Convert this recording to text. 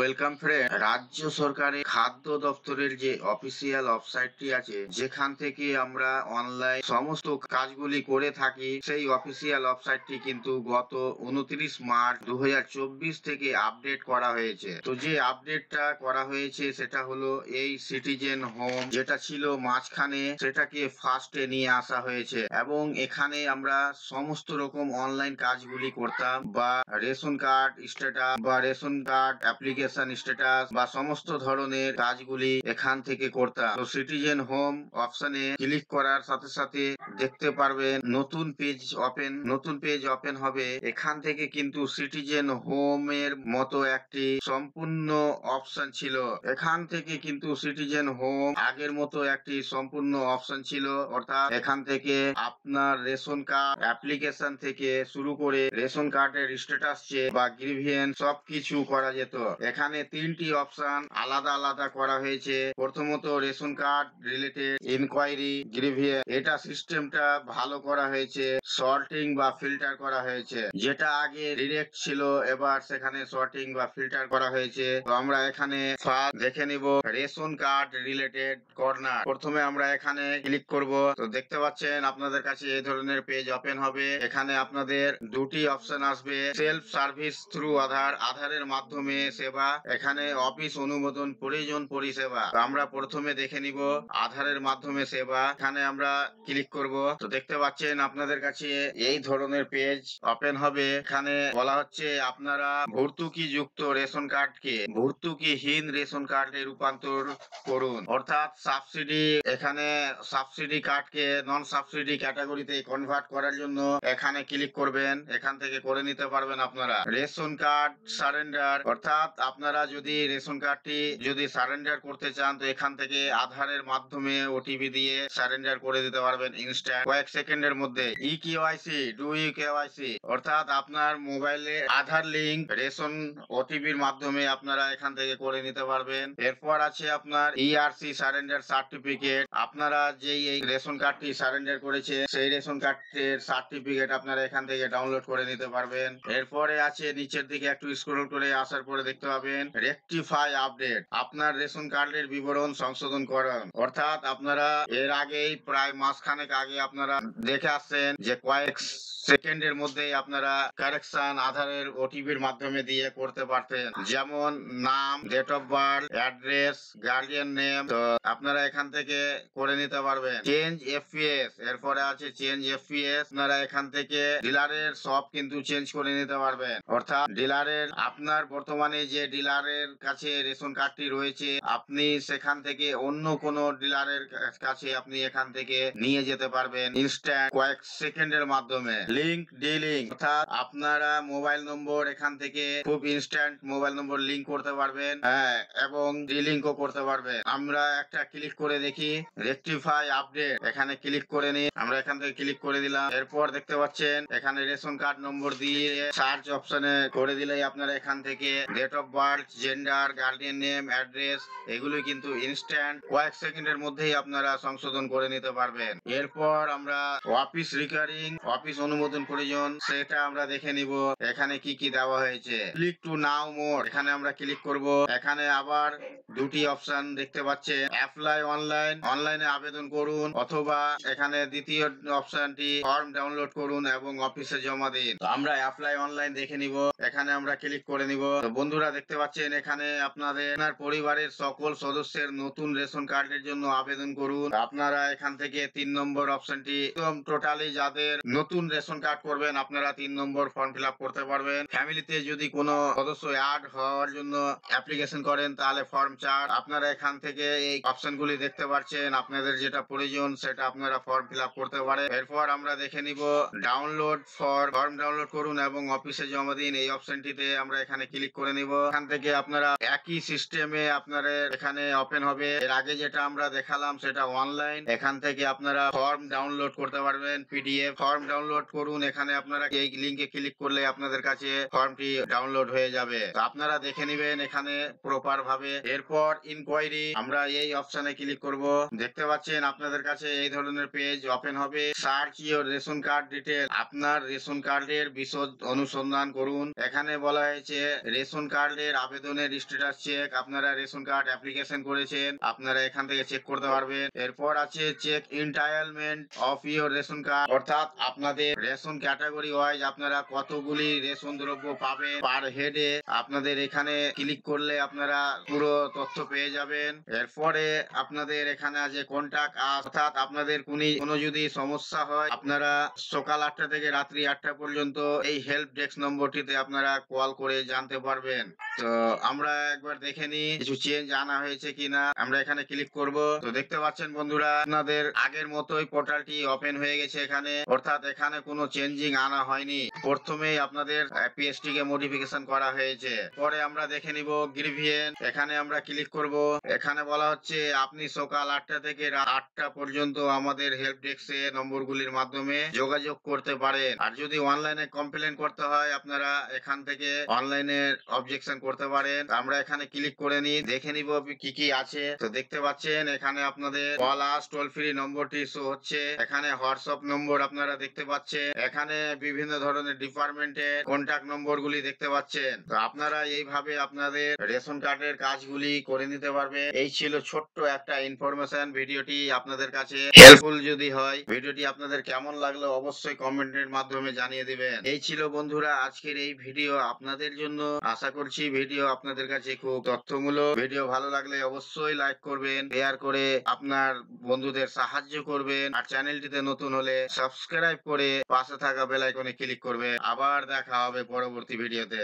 Welcome friend. রাজ্য সরকারের খাদ্য দপ্তরের যে অফিসিয়াল ওয়েবসাইটটি আছে, যেখান থেকে আমরা অনলাইন সমস্ত কাজগুলি করে থাকি, সেই অফিসিয়াল ওয়েবসাইটটি কিন্তু গত 29 মার্চ 2024 থেকে আপডেট করা হয়েছে। তো যে আপডেটটা করা হয়েছে সেটা হলো এই সিটিজেন হোম, যেটা ছিল মাঝখানে, সেটাকে ফার্স্টে নিয়ে আসা হয়েছে এবং এখানে আমরা সমস্ত রকম অনলাইন কাজগুলি করতাম, বা রেশন কার্ড স্ট্যাটাস বা রেশন কার্ড অ্যাপ্লিকেশন স্ট্যাটাস বা সমস্ত ধরনের কাজগুলি এখান থেকে করতাম। তো সিটিজেন হোম অপশনে ক্লিক করার সাথে সাথে দেখতে পারবেন নতুন পেজ ওপেন হবে। এখান থেকে কিন্তু সিটিজেন হোম এর মতো একটি সম্পূর্ণ অপশন ছিল। এখান থেকে কিন্তু সিটিজেন হোম আগের মতো একটি সম্পূর্ণ অপশন ছিল, অর্থাৎ এখান থেকে আপনার রেশন কার্ড অ্যাপ্লিকেশন থেকে শুরু করে রেশন কার্ডের স্ট্যাটাস চেক বা গ্রিভিয়েন্স সবকিছু করা যেত। এখানে 3টি অপশন আলাদা আলাদা করা হয়েছে। প্রথমত ration card related enquiry grievance, এটা সিস্টেমটা ভালো করা হয়েছে, সর্টিং বা ফিল্টার করা হয়েছে। যেটা আগে ডিরেক্ট ছিল, এবার সেখানে সর্টিং বা ফিল্টার করা হয়েছে। তো আমরা এখানে ফার্স্ট দেখে নিব রেশন কার্ড রিলেটেড কর্নার। প্রথমে আমরা এখানে ক্লিক করব। তো দেখতে পাচ্ছেন আপনাদের কাছে এই ধরনের পেজ ওপেন হবে। এখানে আপনাদের দুটি অপশন আসবে, সেলফ সার্ভিস থ্রু আধারের মাধ্যমে সেবা, এখানে অফিস অনুমোদন প্রয়োজন পরিষেবা। তো আমরা প্রথমে দেখে নিব আধারের মাধ্যমে সেবা, এখানে আমরা ক্লিক করব। তো দেখতে পাচ্ছেন আপনাদের কাছে এই ধরনের পেজ ওপেন হবে। এখানে বলা হচ্ছে আপনারা ভর্তুকি যুক্ত রেশন কার্ডকে ভর্তুকিহীন রেশন কার্ডে রূপান্তর করুন, অর্থাৎ সাবসিডি, এখানে সাবসিডি কার্ডকে নন সাবসিডি ক্যাটাগরিতে কনভার্ট করার জন্য এখানে ক্লিক করবেন। এখান থেকে করে নিতে পারবেন আপনারা রেশন কার্ড সারেন্ডার, অর্থাৎ আপনারা যদি রেশন কার্ডটি যদি সারেন্ডার করতে চান, তো এখান থেকে আধারের মাধ্যমে ওটিপি দিয়ে সারেন্ডার করে দিতে পারবেন ইনস্ট্যান্ট, কয়েক সেকেন্ডের মধ্যে। ই-কেওয়াইসি অর্থাৎ আপনার মোবাইলে আধার লিঙ্ক রেশন ওটিপির মাধ্যমে আপনারা এখান থেকে করে নিতে পারবেন। এরপর আছে আপনার ইআরসি সারেন্ডার সার্টিফিকেট, আপনারা যেই এই রেশন কার্ডটি সারেন্ডার করেছে সেই রেশন কার্ডের সার্টিফিকেট আপনারা এখান থেকে ডাউনলোড করে নিতে পারবেন। এরপরে আছে নিচের দিকে একটু স্ক্রল করে আসার পরে দেখতে পাবেন রেকটিফাই আপডেট, আপনার রেশন কার্ডের বিবরণ সংশোধন করুন। অর্থাৎ আপনারা এর আগেই প্রায় মাসখানেক আগে আপনারা দেখে আসছেন যে কয়েক সেকেন্ডের মধ্যেই আপনারা কারেকশন আধারের ওটিপির মাধ্যমে দিয়ে করতে পারতেন, যেমন নাম, date of birth, address, guardian name. তো আপনারা এখান থেকে করে নিতে পারবেন। চেঞ্জ এফপিএস, এরপরে আছে চেঞ্জ এফপিএস, আপনারা এখান থেকে ডিলারের সব কিন্তু চেঞ্জ করে নিতে পারবেন, অর্থাৎ ডিলারের আপনার বর্তমানে যে ডিলারের কাছে রেশন কার্ডটি রয়েছে, আপনি সেখান থেকে অন্য কোন ডিলারের কাছে আপনি এখান থেকে নিয়ে যেতে পারবেন ইনস্ট্যান্ট কয়েক সেকেন্ডের মাধ্যমে। লিংক ডিলিং, অর্থাৎ আপনারা মোবাইল নম্বর এখান থেকে খুব ইনস্ট্যান্ট মোবাইল নম্বর লিংক করতে পারবেন, এবং ডিলিংকও করতে পারবেন। আমরা একটা ক্লিক করে দেখি রেকটিফাই আপডেট, এখানে ক্লিক করে নিই। আমরা এখান থেকে ক্লিক করে দিলাম। এরপর দেখতে পাচ্ছেন এখানে রেশন কার্ড নম্বর দিয়ে সার্চ অপশনে করে দিলেই আপনারা এখান থেকে date of birth, gender, guardian name, address, এগুলো কিন্তু ইনস্ট্যান্ট কয়েক সেকেন্ডের মধ্যেই আপনারা সংশোধন করে নিতে পারবেন। এরপর আমরা অফিস রিকারিং, অফিস অনুমোদন প্রয়োজন, সেটা আমরা দেখে নিব এখানে কি কি দেওয়া হয়েছে। ক্লিক টু নাও মোর, এখানে আমরা ক্লিক করব। এখানে আবার দুটি অপশন দেখতে পাচ্ছেন, অ্যাপ্লাই অনলাইন, অনলাইনে আবেদন করুন, অথবা এখানে দ্বিতীয় অপশনটি ফর্ম ডাউনলোড করুন এবং অফিসে জমা দিন। আমরা অ্যাপ্লাই অনলাইন দেখে নিব, এখানে আমরা ক্লিক করে নিব। তো বন্ধুরা দেখতে পাচ্ছেন এখানে আপনাদের পরিবারের সকল সদস্যের নতুন রেশন কার্ডের জন্য আবেদন করুন। আপনারা এখান থেকে 3 নম্বর অপশনটি, টোটালি যাদের নতুন রেশন কার্ড করবেন আপনারা 3 নম্বর ফর্ম ফিল আপ করতে পারবেন। ফ্যামিলিতে যদি কোনো সদস্য অ্যাড হওয়ার জন্য অ্যাপ্লিকেশন করেন তাহলে ফর্ম 4। আপনারা এখান থেকে এই অপশনগুলি দেখতে পাচ্ছেন, আপনাদের যেটা প্রয়োজন সেটা আপনারা ফর্ম ফিল আপ করতে পারেন। এরপর আমরা দেখে নিব ডাউনলোড ফর্ম ডাউনলোড করুন এবং অফিসে জমা দিন, এই অপশনটিতে আমরা এখানে ক্লিক করে নিব। এখান থেকে আপনারা একই সিস্টেমে আপনাদের এখানে ওপেন হবে। এর আগে যেটা আমরা দেখালাম সেটা অনলাইন, এখান থেকে আপনারা ফর্ম ডাউনলোড করতে পারবেন পিডিএফ। ফর্ম ডাউনলোড করুন, এখানে আপনারা এই লিংকে ক্লিক করলে আপনাদের কাছে ফর্মটি ডাউনলোড হয়ে যাবে। তো আপনারা দেখে নেবেন এখানে প্রপার ভাবে। এরপর ইনকোয়ারি, আমরা এই অপশনে ক্লিক করব। দেখতে পাচ্ছেন আপনাদের কাছে এই ধরনের পেজ ওপেন হবে। Search your ration card detail, আপনার রেশন কার্ডের বিশদ অনুসন্ধান করুন। এখানে বলা হয়েছে রেশন কার্ডের আপনাদের আবেদনের স্ট্যাটাস চেক, আপনারা রেশন কার্ড অ্যাপ্লিকেশন করেছেন, আপনারা এখান থেকে চেক করতে পারবেন। এরপর আছে check entitlement of your ration card, অর্থাৎ আপনাদের রেশন ক্যাটাগরি ওয়াইজ আপনারা কতগুলি রেশন দ্রব্য পাবেন পার হেডে, আপনাদের এখানে ক্লিক করলে আপনারা পুরো তথ্য পেয়ে যাবেন। এরপরে আপনাদের এখানে আছে কন্টাক্ট আস, অর্থাৎ আপনাদের কোনো যদি সমস্যা হয় আপনারা সকাল 8টা থেকে রাত্রি 8টা পর্যন্ত এই হেল্প ডেস্ক নম্বরটিতে আপনারা কল করে জানতে পারবেন। তো আমরা একবার দেখে নিই কিছু চেঞ্জ আনা হয়েছে কিনা। আমরা এখানে ক্লিক করব। তো দেখতে পাচ্ছেন বন্ধুরা, আপনাদের আগের মতোই পোর্টালটি ওপেন হয়ে গেছে এখানে, অর্থাৎ এখানে কোনো চেঞ্জিং আনা হয়নি। প্রথমেই আপনাদের পিএসটি কে মডিফিকেশন করা হয়েছে। পরে আমরা দেখে নিব গ্রিভিয়েন্ট, এখানে আমরা ক্লিক করব। এখানে বলা হচ্ছে আপনি সকাল 8টা থেকে রাত 8টা পর্যন্ত আমাদের হেল্প ডেস্কে নম্বরগুলির মাধ্যমে যোগাযোগ করতে পারেন। আর যদি অনলাইনে কমপ্লেন করতে হয় আপনারা এখান থেকে অনলাইনে অবজেকশন করতে পারেন। আমরা এখানে ক্লিক করে নিই, দেখে নিব কি কি আছে। তো দেখতে পাচ্ছেন এখানে আপনাদের কল আস টোল ফ্রি নম্বরটি শো হচ্ছে, এখানে হোয়াটসঅ্যাপ নম্বর আপনারা দেখতে পাচ্ছেন, এখানে বিভিন্ন ধরনের ডিপার্টমেন্টের কন্টাক্ট নম্বরগুলি দেখতে পাচ্ছেন। তো আপনারা এইভাবে আপনাদের রেশন কার্ডের কাজগুলি করে নিতে পারবে। এই ছিল ছোট্ট একটা ইনফরমেশন। ভিডিওটি আপনাদের কাছে হেল্পফুল যদি হয়, ভিডিওটি আপনাদের কেমন লাগলো অবশ্যই কমেন্টের মাধ্যমে জানিয়ে দিবেন। এই ছিল বন্ধুরা আজকের এই ভিডিও আপনাদের জন্য। আশা করছি ভিডিও আপনাদের কাছে খুব তথ্যমূলক। ভিডিও ভালো লাগলে অবশ্যই লাইক করবেন, শেয়ার করে আপনার বন্ধুদের সাহায্য করবেন। আর চ্যানেলটিতে নতুন হলে সাবস্ক্রাইব করে পাশে থাকা বেল আইকনে ক্লিক করবেন। আবার দেখা হবে পরবর্তী ভিডিওতে।